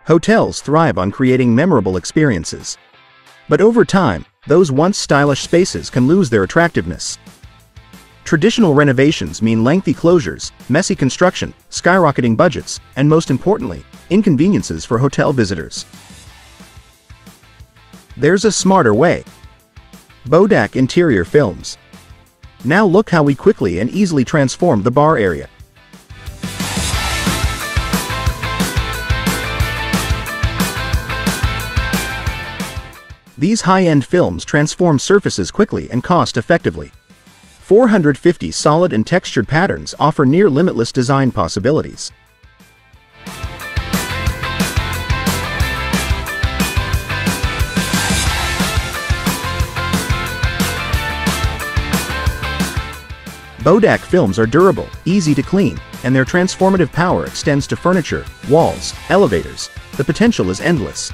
Hotels thrive on creating memorable experiences. But over time, those once stylish spaces can lose their attractiveness. Traditional renovations mean lengthy closures, messy construction, skyrocketing budgets, and most importantly, inconveniences for hotel visitors. There's a smarter way. Bodaq Interior Films. Now look how we quickly and easily transformed the bar area. These high-end films transform surfaces quickly and cost-effectively. 450 solid and textured patterns offer near-limitless design possibilities. Bodaq films are durable, easy to clean, and their transformative power extends to furniture, walls, elevators. The potential is endless.